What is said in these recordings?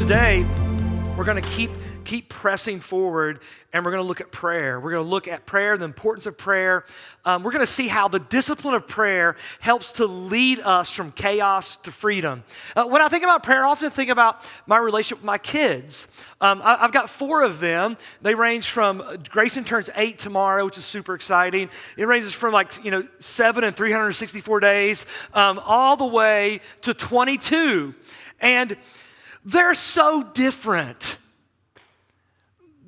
today, we're going to keep pressing forward, and we're going to look at prayer. We're going to look at prayer, the importance of prayer. We're going to see how the discipline of prayer helps to lead us from chaos to freedom. When I think about prayer, I often think about my relationship with my kids. I've got 4 of them. They range from, Grayson turns 8 tomorrow, which is super exciting. It ranges from 7 and 364 days, all the way to 22. And they're so different.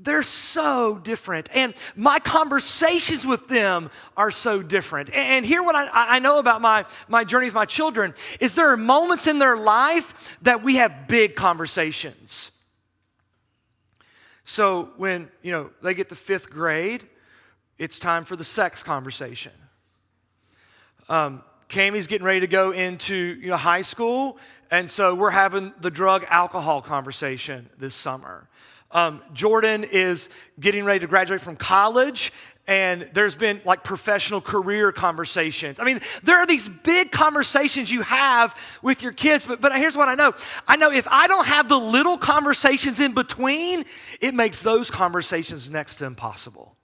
They're so different. And my conversations with them are so different. And here what I know about my journey with my children is there are moments in their life that we have big conversations. So when, they get to 5th grade, it's time for the sex conversation. Cammie's getting ready to go into high school, and so we're having the drug alcohol conversation this summer. Jordan is getting ready to graduate from college, and there's been professional career conversations. I mean, there are these big conversations you have with your kids, but here's what I know. I know if I don't have the little conversations in between, it makes those conversations next to impossible.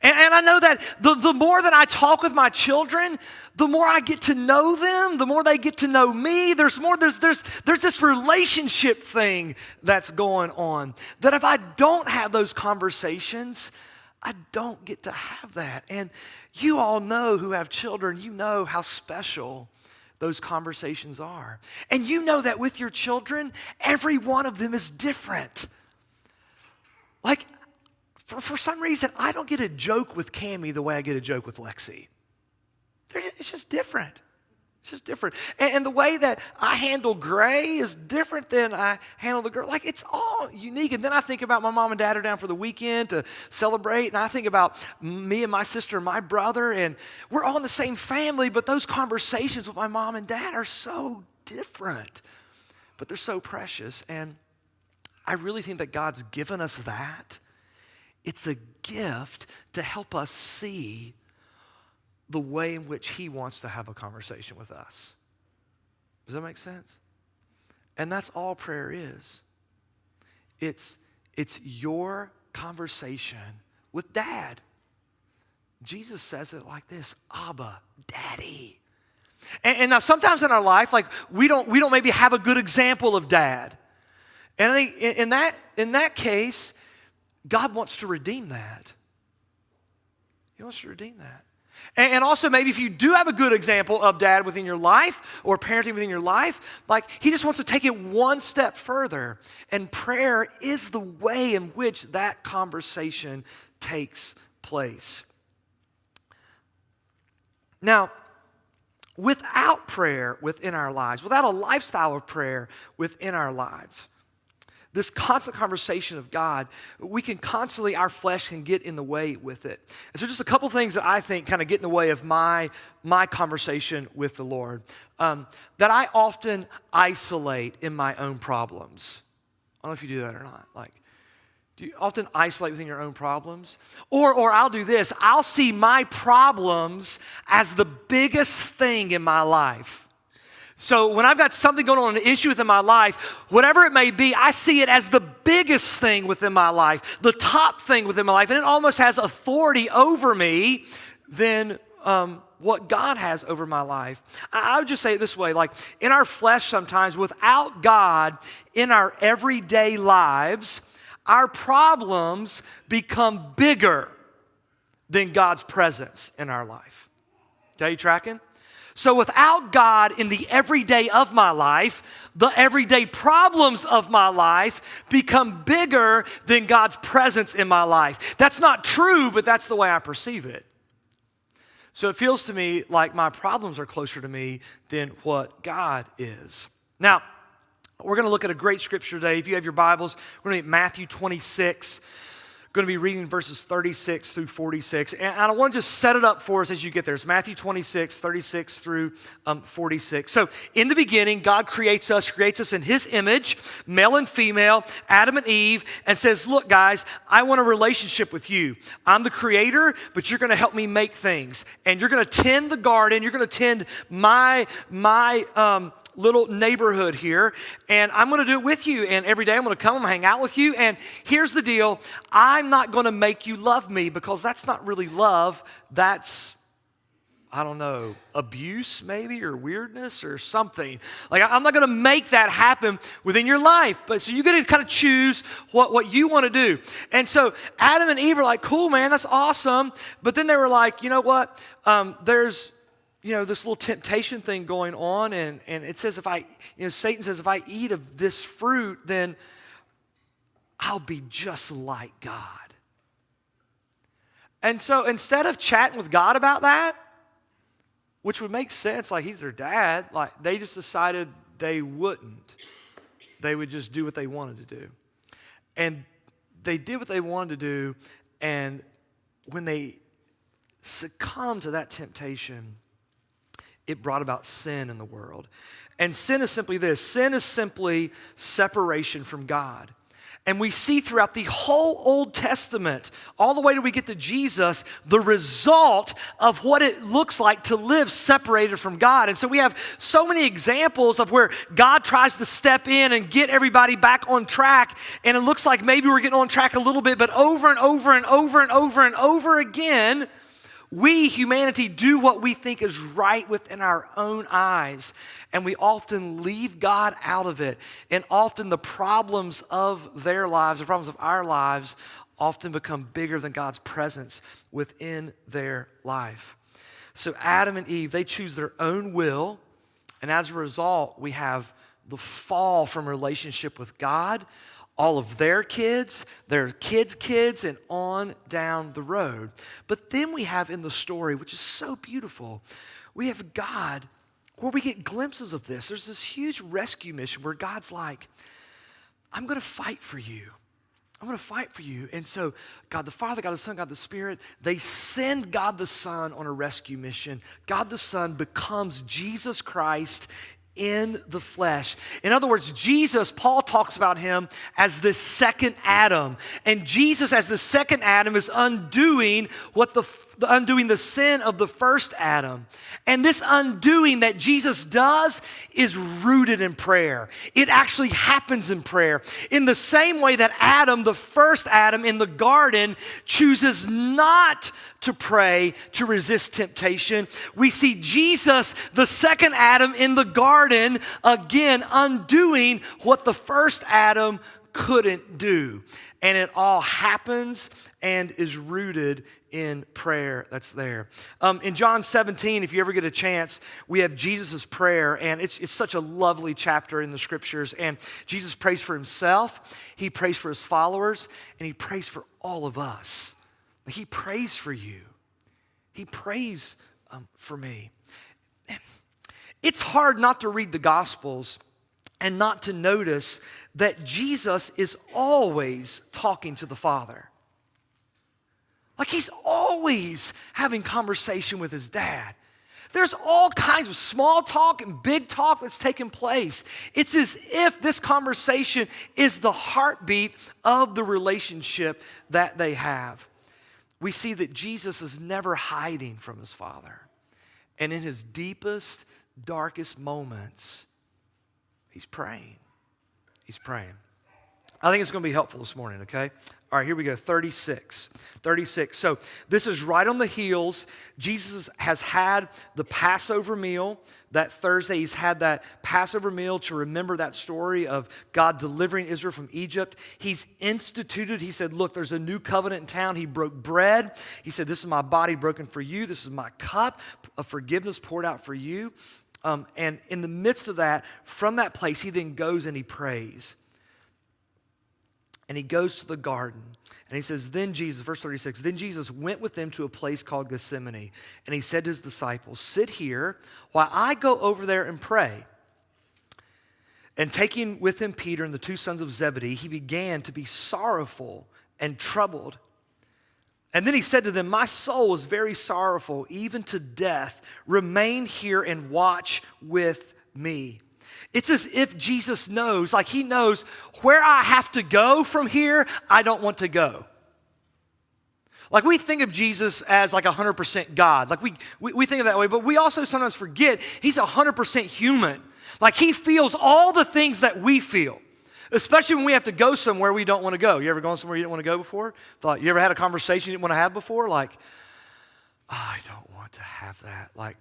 And I know that the more that I talk with my children, the more I get to know them, the more they get to know me. There's this relationship thing that's going on. That if I don't have those conversations, I don't get to have that. And you all know who have children, you know how special those conversations are. And you know that with your children, every one of them is different. For some reason, I don't get a joke with Cammie the way I get a joke with Lexi. It's just different. It's just different. And the way that I handle Gray is different than I handle the girl. It's all unique. And then I think about my mom and dad are down for the weekend to celebrate. And I think about me and my sister and my brother. And we're all in the same family, but those conversations with my mom and dad are so different. But they're so precious. And I really think that God's given us that. It's a gift to help us see the way in which He wants to have a conversation with us. Does that make sense? And that's all prayer is. It's your conversation with Dad. Jesus says it like this: Abba, Daddy. And now sometimes in our life, we don't maybe have a good example of Dad. And I think in that case, God wants to redeem that. He wants to redeem that. And also maybe if you do have a good example of dad within your life or parenting within your life, He just wants to take it one step further. And prayer is the way in which that conversation takes place. Now, without prayer within our lives, without a lifestyle of prayer within our lives, this constant conversation of God, our flesh can get in the way with it. And so just a couple things that I think kind of get in the way of my conversation with the Lord, that I often isolate in my own problems. I don't know if you do that or not. Do you often isolate within your own problems? Or I'll do this. I'll see my problems as the biggest thing in my life. So when I've got something going on, an issue within my life, whatever it may be, I see it as the biggest thing within my life, the top thing within my life, and it almost has authority over me than what God has over my life. I would just say it this way, in our flesh sometimes, without God in our everyday lives, our problems become bigger than God's presence in our life. Are you tracking? So without God in the everyday of my life, the everyday problems of my life become bigger than God's presence in my life. That's not true, but that's the way I perceive it. So it feels to me like my problems are closer to me than what God is. Now, we're going to look at a great scripture today. If you have your Bibles, we're going to be at Matthew 26. Going to be reading verses 36 through 46. And I want to just set it up for us as you get there. It's Matthew 26, 36 through 46. So in the beginning, God creates us in His image, male and female, Adam and Eve, and says, look, guys, I want a relationship with you. I'm the creator, but you're going to help me make things. And you're going to tend the garden. You're going to tend my little neighborhood here, and I'm going to do it with you. And every day I'm going to come and hang out with you. And here's the deal. I'm not going to make you love me because that's not really love. That's, I don't know, abuse maybe, or weirdness or something. Like, I'm not going to make that happen within your life. But so you get to kind of choose what you want to do. And so Adam and Eve are like, cool, man, that's awesome. But then they were like, you know what? There's, this little temptation thing going on. And it says Satan says, if I eat of this fruit, then I'll be just like God. And so instead of chatting with God about that, which would make sense, like he's their dad, like they just decided they wouldn't. They would just do what they wanted to do. And they did what they wanted to do, and when they succumbed to that temptation, it brought about sin in the world. And sin is simply this. Sin is simply separation from God. And we see throughout the whole Old Testament, all the way till we get to Jesus, the result of what it looks like to live separated from God. And so we have so many examples of where God tries to step in and get everybody back on track. And it looks like maybe we're getting on track a little bit, but over and over and over and over and over again, we, humanity, do what we think is right within our own eyes, and we often leave God out of it. And often the problems of their lives, the problems of our lives, often become bigger than God's presence within their life. So Adam and Eve, they choose their own will, and as a result, we have the fall from relationship with God, all of their kids' kids, and on down the road. But then we have in the story, which is so beautiful, we have God, where we get glimpses of this. There's this huge rescue mission where God's like, I'm going to fight for you. I'm going to fight for you. And so God the Father, God the Son, God the Spirit, they send God the Son on a rescue mission. God the Son becomes Jesus Christ in the flesh. In other words, Jesus, Paul talks about him as the second Adam. And Jesus as the second Adam is undoing undoing the sin of the first Adam. And this undoing that Jesus does is rooted in prayer. It actually happens in prayer. In the same way that Adam, the first Adam in the garden, chooses not to pray to resist temptation, we see Jesus, the second Adam in the garden, again undoing what the first Adam couldn't do. And it all happens and is rooted in prayer that's there. In John 17, if you ever get a chance, we have Jesus' prayer, and it's such a lovely chapter in the scriptures. And Jesus prays for himself, he prays for his followers, and he prays for all of us. He prays for you. He prays for me. It's hard not to read the Gospels and not to notice that Jesus is always talking to the Father. Like he's always having conversation with his dad. There's all kinds of small talk and big talk that's taking place. It's as if this conversation is the heartbeat of the relationship that they have. We see that Jesus is never hiding from his Father. And in his deepest, darkest moments, he's praying. He's praying. I think it's going to be helpful this morning, okay? All right, here we go, 36. So this is right on the heels. Jesus has had the Passover meal that Thursday. He's had that Passover meal to remember that story of God delivering Israel from Egypt. He's instituted, he said, look, there's a new covenant in town. He broke bread. He said, this is my body broken for you. This is my cup of forgiveness poured out for you. And in the midst of that, from that place, he then goes and he prays. And he goes to the garden. And he says, then Jesus, verse 36, then Jesus went with them to a place called Gethsemane. And he said to his disciples, sit here while I go over there and pray. And taking with him Peter and the two sons of Zebedee, he began to be sorrowful and troubled. And then he said to them, my soul is very sorrowful, even to death. Remain here and watch with me. It's as if Jesus knows, like he knows where I have to go from here, I don't want to go. Like we think of Jesus as like 100% God. Like we think of that way, but we also sometimes forget he's 100% human. Like he feels all the things that we feel, especially when we have to go somewhere we don't want to go. You ever gone somewhere you didn't want to go before? You ever had a conversation you didn't want to have before? Like, oh, I don't want to have that. Like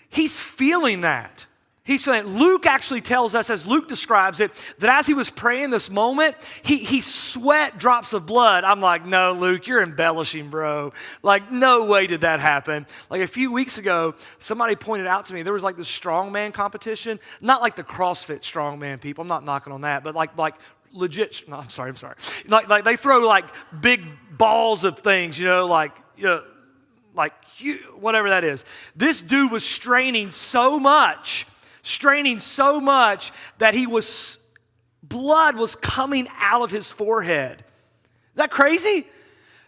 he's feeling that. He's feeling it. Luke actually tells us, as Luke describes it, that as he was praying this moment, he sweat drops of blood. I'm like, no, Luke, you're embellishing, bro. Like, no way did that happen. Like a few weeks ago, somebody pointed out to me, there was like this strongman competition, not like the CrossFit strongman people. I'm not knocking on that, but like legit, no, I'm sorry. Like they throw like big balls of things, whatever that is. This dude was straining so much that blood was coming out of his forehead. Is that crazy?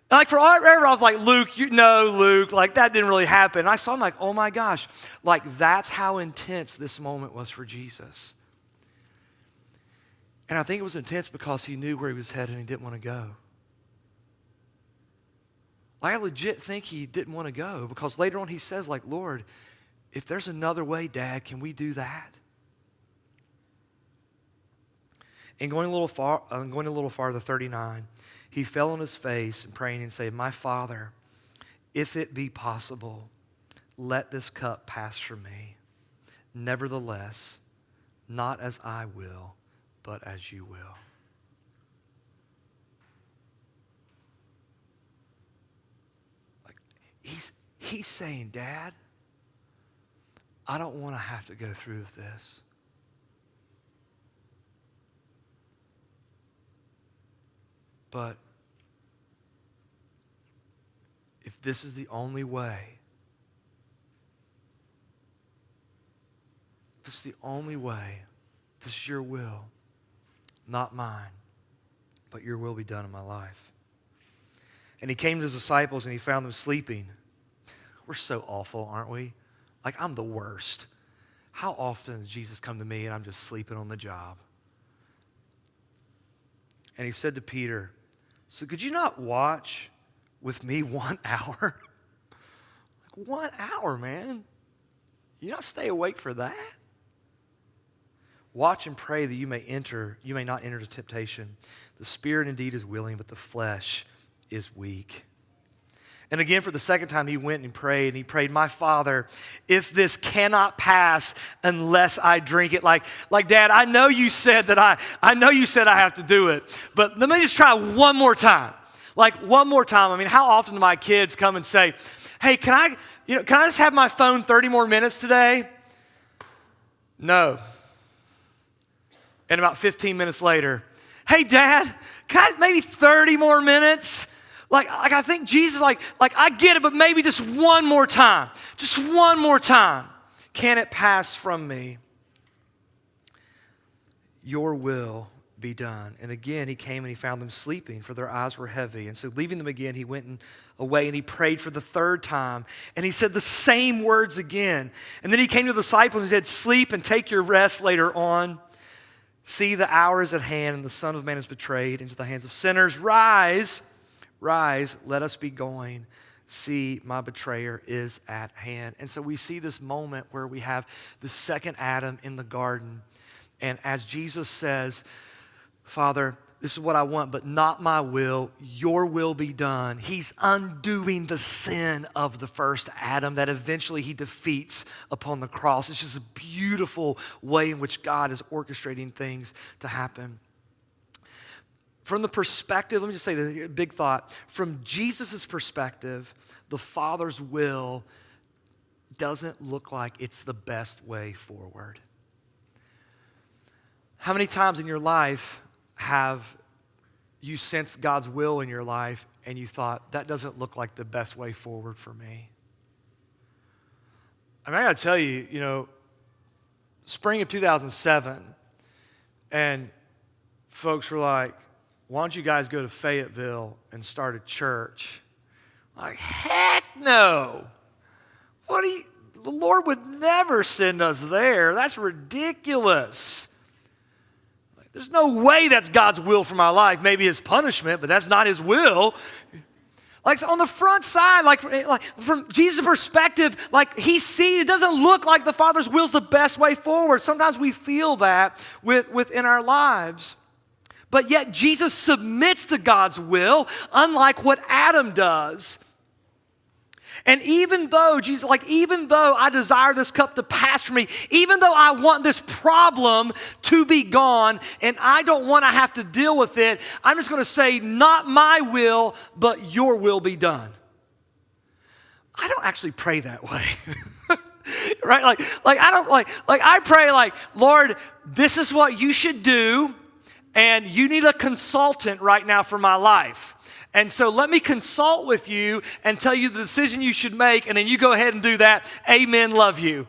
Like forever, I was like, Luke, like that didn't really happen. And I saw him like, oh my gosh, like that's how intense this moment was for Jesus. And I think it was intense because he knew where he was headed and he didn't want to go. I legit think he didn't want to go because later on he says like, Lord, if there's another way, Dad, can we do that? And going a little farther, 39, he fell on his face and praying and saying, my Father, if it be possible, let this cup pass from me. Nevertheless, not as I will, but as you will. Like he's saying, Dad, I don't want to have to go through with this. But if this is the only way, if it's the only way, this is your will, not mine, but your will be done in my life. And he came to his disciples and he found them sleeping. We're so awful, aren't we? Like, I'm the worst. How often does Jesus come to me and I'm just sleeping on the job? And he said to Peter, so could you not watch with me 1 hour? Like 1 hour, man. You not stay awake for that? Watch and pray that you may not enter into temptation. The spirit indeed is willing, but the flesh is weak. And again, for the second time, he went and prayed, my Father, if this cannot pass unless I drink it. Like Dad, I know you said I have to do it, but let me just try one more time. Like one more time. I mean, how often do my kids come and say, hey, can I just have my phone 30 more minutes today? No. And about 15 minutes later, hey, Dad, can I maybe 30 more minutes? Like I think Jesus, like I get it, but maybe just one more time. Just one more time. Can it pass from me? Your will be done. And again, he came and he found them sleeping, for their eyes were heavy. And so leaving them again, he went away and he prayed for the third time. And he said the same words again. And then he came to the disciples and said, sleep and take your rest later on. See, the hour is at hand and the Son of Man is betrayed into the hands of sinners. Rise, let us be going. See, my betrayer is at hand. And so we see this moment where we have the second Adam in the garden. And as Jesus says, Father, this is what I want, but not my will, your will be done. He's undoing the sin of the first Adam that eventually he defeats upon the cross. It's just a beautiful way in which God is orchestrating things to happen. From the perspective, let me just say the big thought. From Jesus' perspective, the Father's will doesn't look like it's the best way forward. How many times in your life have you sensed God's will in your life and you thought, that doesn't look like the best way forward for me? I mean, I got to tell you, spring of 2007, and folks were like, why don't you guys go to Fayetteville and start a church? Like, heck no. The Lord would never send us there. That's ridiculous. Like, There's no way that's God's will for my life. Maybe his punishment, but that's not his will. Like so on the front side, like from Jesus' perspective, like he sees, it doesn't look like the Father's will is the best way forward. Sometimes we feel that within our lives. But yet Jesus submits to God's will, unlike what Adam does. And even though, Jesus, even though I desire this cup to pass from me, even though I want this problem to be gone and I don't want to have to deal with it, I'm just going to say, not my will, but your will be done. I don't actually pray that way. Right? I pray Lord, this is what you should do, and you need a consultant right now for my life. And so let me consult with you and tell you the decision you should make, and then you go ahead and do that. Amen, love you.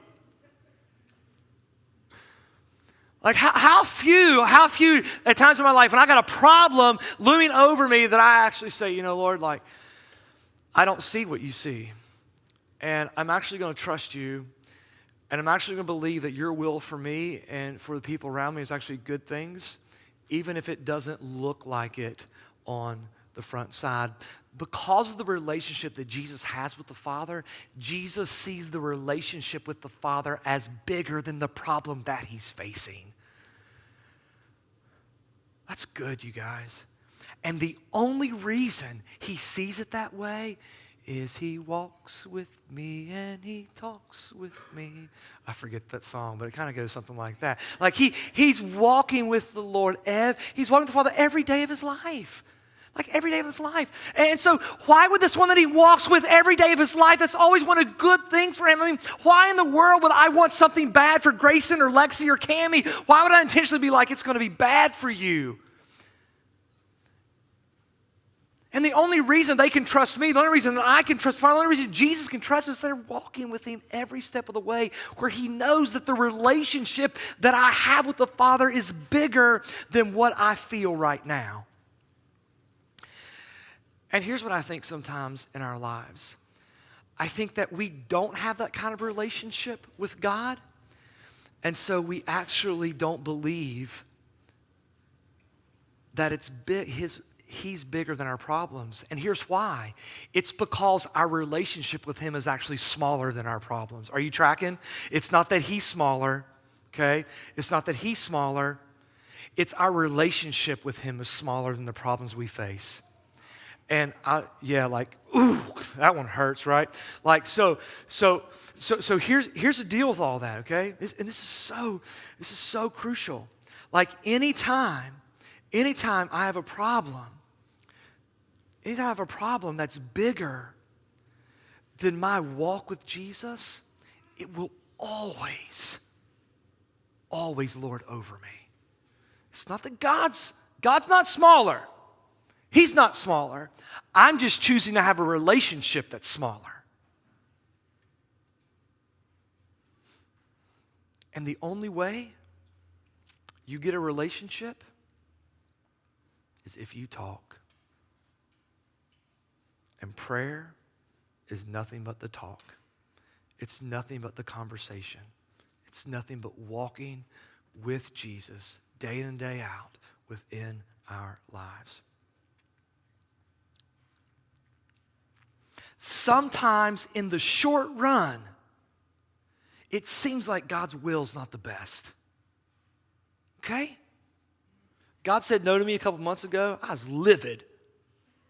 Like how few at times in my life when I got a problem looming over me that I actually say, Lord, I don't see what you see. And I'm actually going to trust you, and I'm actually going to believe that your will for me and for the people around me is actually good things, even if it doesn't look like it on the front side. Because of the relationship that Jesus has with the Father, Jesus sees the relationship with the Father as bigger than the problem that he's facing. That's good, you guys. And the only reason he sees it that way is he walks with me and he talks with me. I forget that song, but it kind of goes something like that. Like he's walking with the Lord. He's walking with the Father every day of his life. Like every day of his life. And so why would this one that he walks with every day of his life, that's always wanted good things for him? I mean, why in the world would I want something bad for Grayson or Lexi or Cammie? Why would I intentionally be like, it's going to be bad for you? And the only reason they can trust me, the only reason that I can trust, the only reason Jesus can trust us is they're walking with him every step of the way, where he knows that the relationship that I have with the Father is bigger than what I feel right now. And here's what I think sometimes in our lives. I think that we don't have that kind of relationship with God, and so we actually don't believe that he's bigger than our problems. And here's why. It's because our relationship with him is actually smaller than our problems. Are you tracking? It's not that he's smaller, okay? It's not that he's smaller. It's our relationship with him is smaller than the problems we face. And ooh, that one hurts, right? So here's the deal with all that, okay? This is so crucial. Like anytime I have a problem that's bigger than my walk with Jesus, it will always lord over me. It's not that God's not smaller. He's not smaller. I'm just choosing to have a relationship that's smaller. And the only way you get a relationship is if you talk. And prayer is nothing but the talk. It's nothing but the conversation. It's nothing but walking with Jesus day in and day out within our lives. Sometimes in the short run, it seems like God's will is not the best. Okay? God said no to me a couple months ago. I was livid.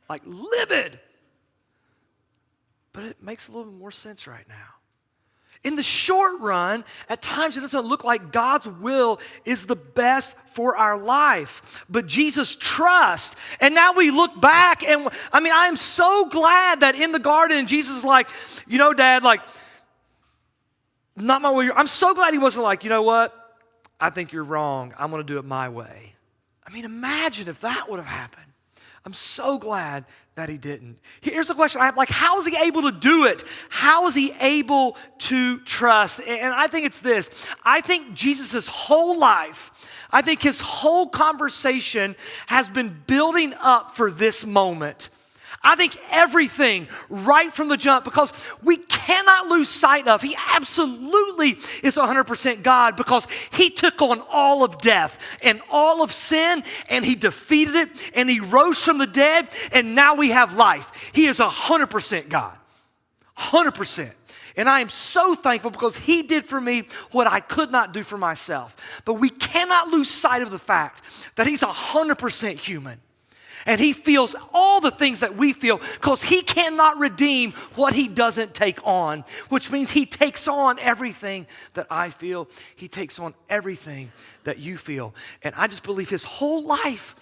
Like livid. But it makes a little bit more sense right now. In the short run, at times it doesn't look like God's will is the best for our life. But Jesus trusts. And now we look back and, I am so glad that in the garden, Jesus is like, Dad, not my way. I'm so glad he wasn't like, you know what? I think you're wrong. I'm going to do it my way. Imagine if that would have happened. I'm so glad that he didn't. Here's the question I have, how is he able to do it? How is he able to trust? And I think it's this. I think Jesus' whole life, I think his whole conversation has been building up for this moment. I think everything right from the jump, because we cannot lose sight of, he absolutely is 100% God, because he took on all of death and all of sin, and he defeated it, and he rose from the dead, and now we have life. He is 100% God, 100%. And I am so thankful because he did for me what I could not do for myself. But we cannot lose sight of the fact that he's 100% human. And he feels all the things that we feel because he cannot redeem what he doesn't take on, which means he takes on everything that I feel. He takes on everything that you feel. And I just believe his whole life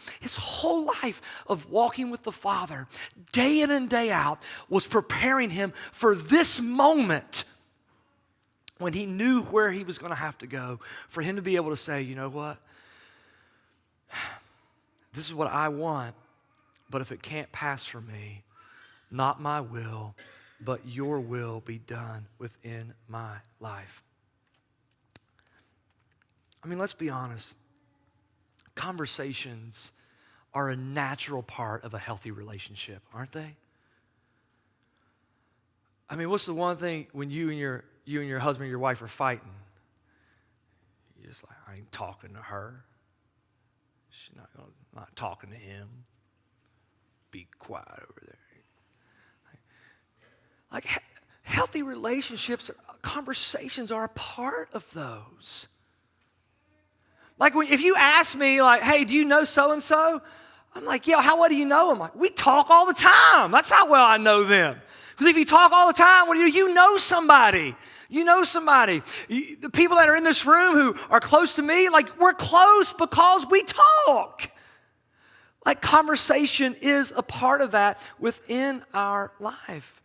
of walking with the Father, day in and day out, was preparing him for this moment when he knew where he was going to have to go, for him to be able to say, you know what? This is what I want. But if it can't pass from me, not my will, but your will be done within my life. I mean, let's be honest. Conversations are a natural part of a healthy relationship, aren't they? I mean, what's the one thing when you and your husband or your wife are fighting? You're just like, I ain't talking to her. She's not talking to him. Be quiet over there. Like healthy relationships, conversations are a part of those. Like if you ask me, like, hey, do you know so-and-so? I'm like, yeah, how well do you know them? Like, we talk all the time. That's how well I know them. Because if you talk all the time, what do you know somebody. You know somebody. The people that are in this room who are close to me, like we're close because we talk. Like conversation is a part of that within our life.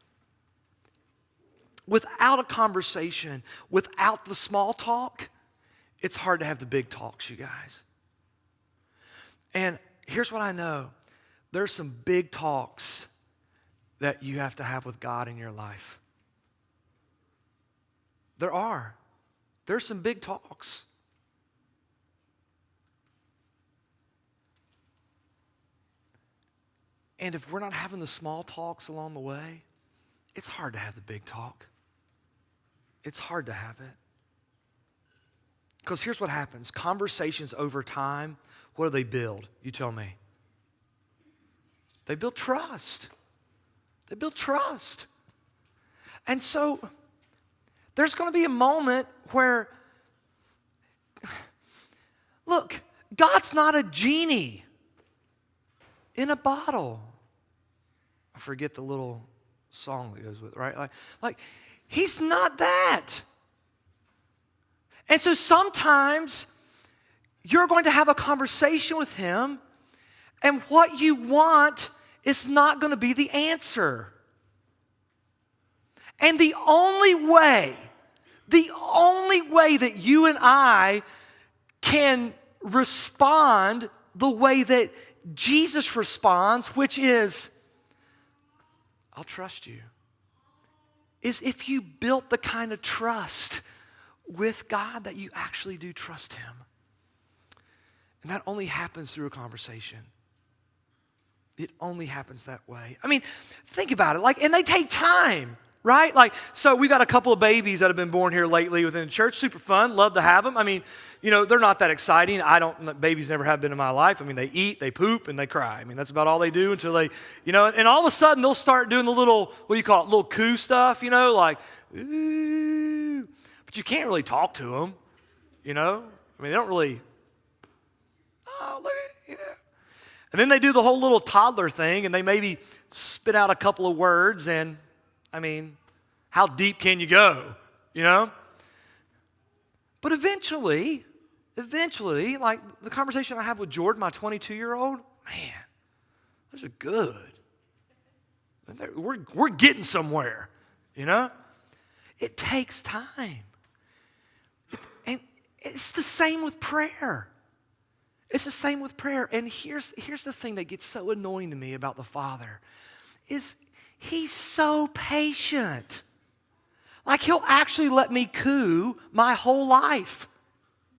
Without a conversation, without the small talk, it's hard to have the big talks, you guys. And here's what I know. There's some big talks that you have to have with God in your life. There are. There's some big talks. And if we're not having the small talks along the way, it's hard to have the big talk. It's hard to have it. Because here's what happens. Conversations over time, what do they build? You tell me. They build trust. They build trust. And so there's going to be a moment where, look, God's not a genie in a bottle. I forget the little song that goes with it, right? Like he's not that. And so sometimes you're going to have a conversation with him, and what you want is not going to be the answer. And the only way that you and I can respond the way that Jesus responds, which is, I'll trust you, is if you built the kind of trust with God that you actually do trust him. And that only happens through a conversation. It only happens that way. I mean, think about it. And they take time, right? So we got a couple of babies that have been born here lately within the church. Super fun. Love to have them. I mean, they're not that exciting. Babies never have been in my life. I mean, they eat, they poop, and they cry. I mean, that's about all they do until they, and all of a sudden they'll start doing the little, what do you call it, little coo stuff, like, ooh. But you can't really talk to them, I mean, they don't really, oh, look at it, And then they do the whole little toddler thing, and they maybe spit out a couple of words, and, I mean, how deep can you go, But eventually, like the conversation I have with Jordan, my 22-year-old, man, those are good. We're getting somewhere, It takes time. And it's the same with prayer. It's the same with prayer. And here's the thing that gets so annoying to me about the Father is he's so patient. Like he'll actually let me coo my whole life.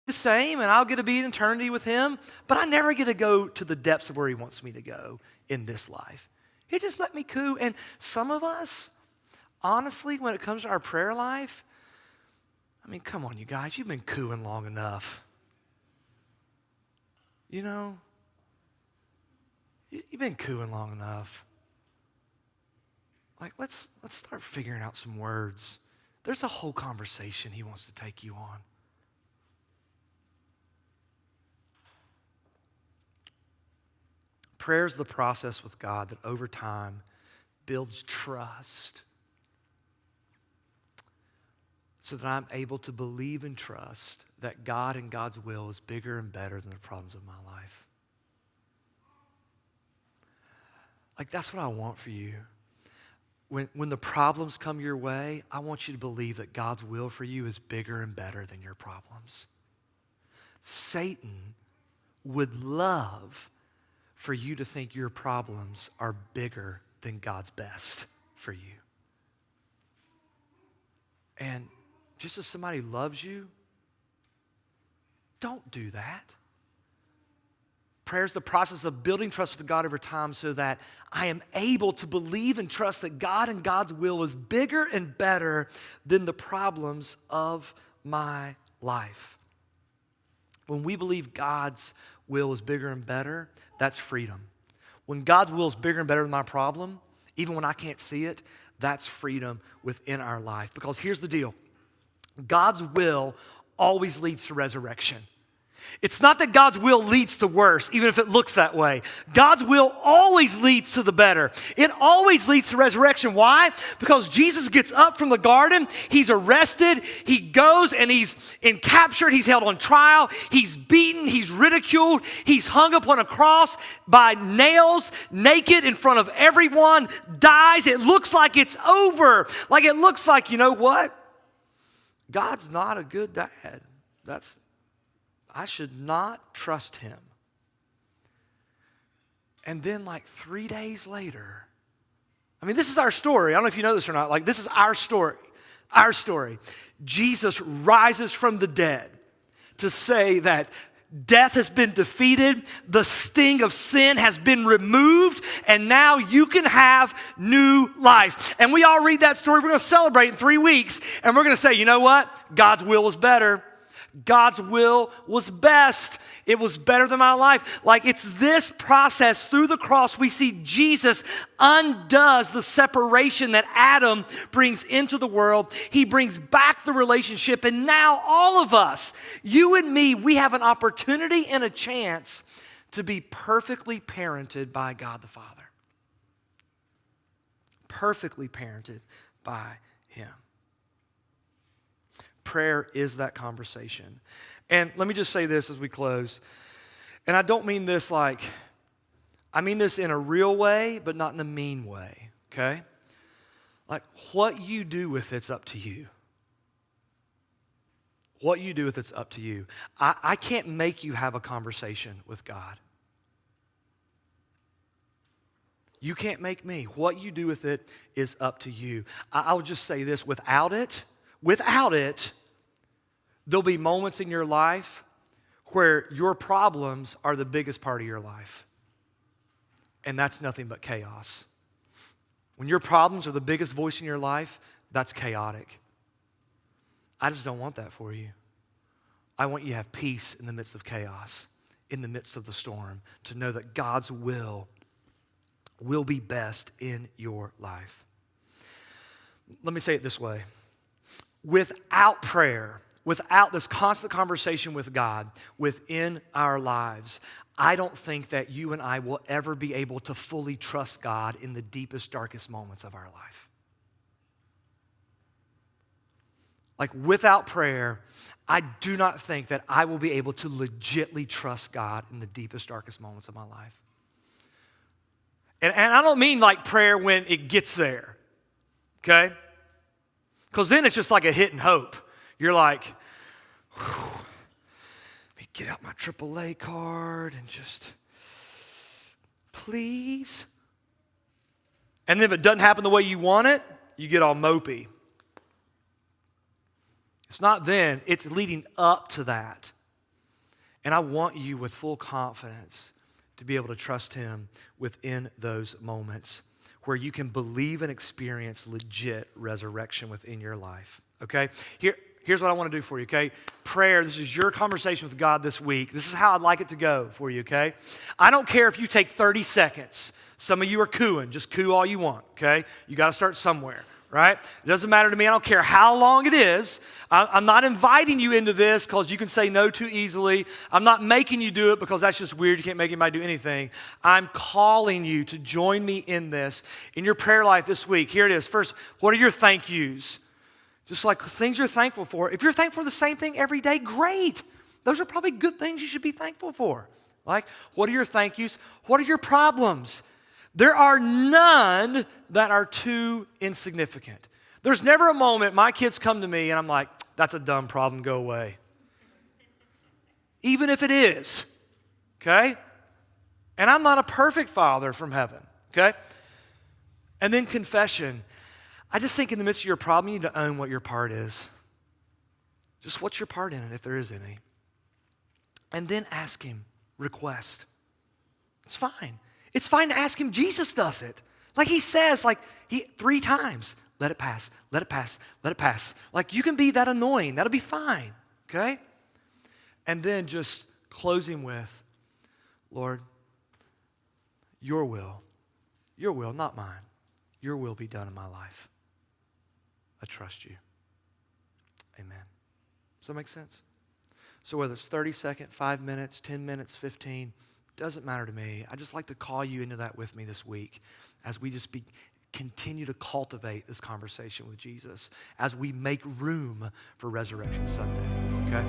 The same, and I'll get to be in eternity with him, but I never get to go to the depths of where he wants me to go in this life. He'll just let me coo. And some of us, honestly, when it comes to our prayer life, I mean, come on, you guys, you've been cooing long enough. You know, you've been cooing long enough. Like, let's start figuring out some words. There's a whole conversation he wants to take you on. Prayer is the process with God that over time builds trust so that I'm able to believe and trust that God and God's will is bigger and better than the problems of my life. Like, that's what I want for you. When the problems come your way, I want you to believe that God's will for you is bigger and better than your problems. Satan would love for you to think your problems are bigger than God's best for you. And just as somebody loves you, don't do that. Prayer is the process of building trust with God over time so that I am able to believe and trust that God and God's will is bigger and better than the problems of my life. When we believe God's will is bigger and better, that's freedom. When God's will is bigger and better than my problem, even when I can't see it, that's freedom within our life. Because here's the deal. God's will always leads to resurrection. It's not that God's will leads to worse, even if it looks that way. God's will always leads to the better. It always leads to resurrection. Why? Because Jesus gets up from the garden, he's arrested, he goes and he's captured, he's held on trial, he's beaten, he's ridiculed, he's hung upon a cross by nails, naked in front of everyone, dies. It looks like it's over. Like it looks like, you know what? God's not a good dad. I should not trust him. And then like 3 days later, I mean, this is our story. I don't know if you know this or not. Like, this is our story. Our story. Jesus rises from the dead to say that death has been defeated, the sting of sin has been removed, and now you can have new life. And we all read that story. We're going to celebrate in 3 weeks, and we're going to say, you know what? God's will was better. God's will was best. It was better than my life. Like, it's this process through the cross we see Jesus undoes the separation that Adam brings into the world. He brings back the relationship, and now all of us, you and me, we have an opportunity and a chance to be perfectly parented by God the Father. Perfectly parented by Him. Prayer is that conversation. And let me just say this as we close. And I don't mean this like, I mean this in a real way, but not in a mean way, okay? Like, what you do with it's up to you. What you do with it's up to you. I can't make you have a conversation with God. You can't make me. What you do with it is up to you. I'll just say this, without it, there'll be moments in your life where your problems are the biggest part of your life. And that's nothing but chaos. When your problems are the biggest voice in your life, that's chaotic. I just don't want that for you. I want you to have peace in the midst of chaos, in the midst of the storm, to know that God's will be best in your life. Let me say it this way. Without prayer, without this constant conversation with God within our lives, I don't think that you and I will ever be able to fully trust God in the deepest, darkest moments of our life. Like, without prayer, I do not think that I will be able to legitimately trust God in the deepest, darkest moments of my life. And I don't mean like prayer when it gets there, okay? Because then it's just like a hit and hope. You're like, let me get out my AAA card and just, please. And then if it doesn't happen the way you want it, you get all mopey. It's not then, it's leading up to that. And I want you with full confidence to be able to trust Him within those moments. where you can believe and experience legit resurrection within your life, okay? Here's what I want to do for you, okay? Prayer, this is your conversation with God this week. This is how I'd like it to go for you, okay? I don't care if you take 30 seconds. Some of you are cooing. Just coo all you want, okay? You got to start somewhere, right? It doesn't matter to me. I don't care how long it is. I'm not inviting you into this because you can say no too easily. I'm not making you do it because that's just weird. You can't make anybody do anything. I'm calling you to join me in this, in your prayer life this week. Here it is. First, what are your thank yous? Just like things you're thankful for. If you're thankful for the same thing every day, great. Those are probably good things you should be thankful for. Like, what are your thank yous? What are your problems? There are none that are too insignificant. There's never a moment my kids come to me and I'm like, that's a dumb problem, go away. Even if it is, okay? And I'm not a perfect father from heaven, okay? And then confession. I just think in the midst of your problem, you need to own what your part is. Just what's your part in it, if there is any. And then ask him, request. It's fine. It's fine to ask him. Jesus does it. Like he says, 3 times, let it pass, let it pass, let it pass. Like you can be that annoying. That'll be fine, okay? And then just closing with, Lord, your will, not mine, your will be done in my life. I trust you. Amen. Does that make sense? So whether it's 30 seconds, 5 minutes, 10 minutes, 15, doesn't matter to me. I just like to call you into that with me this week as we just continue to cultivate this conversation with Jesus as we make room for Resurrection Sunday, okay?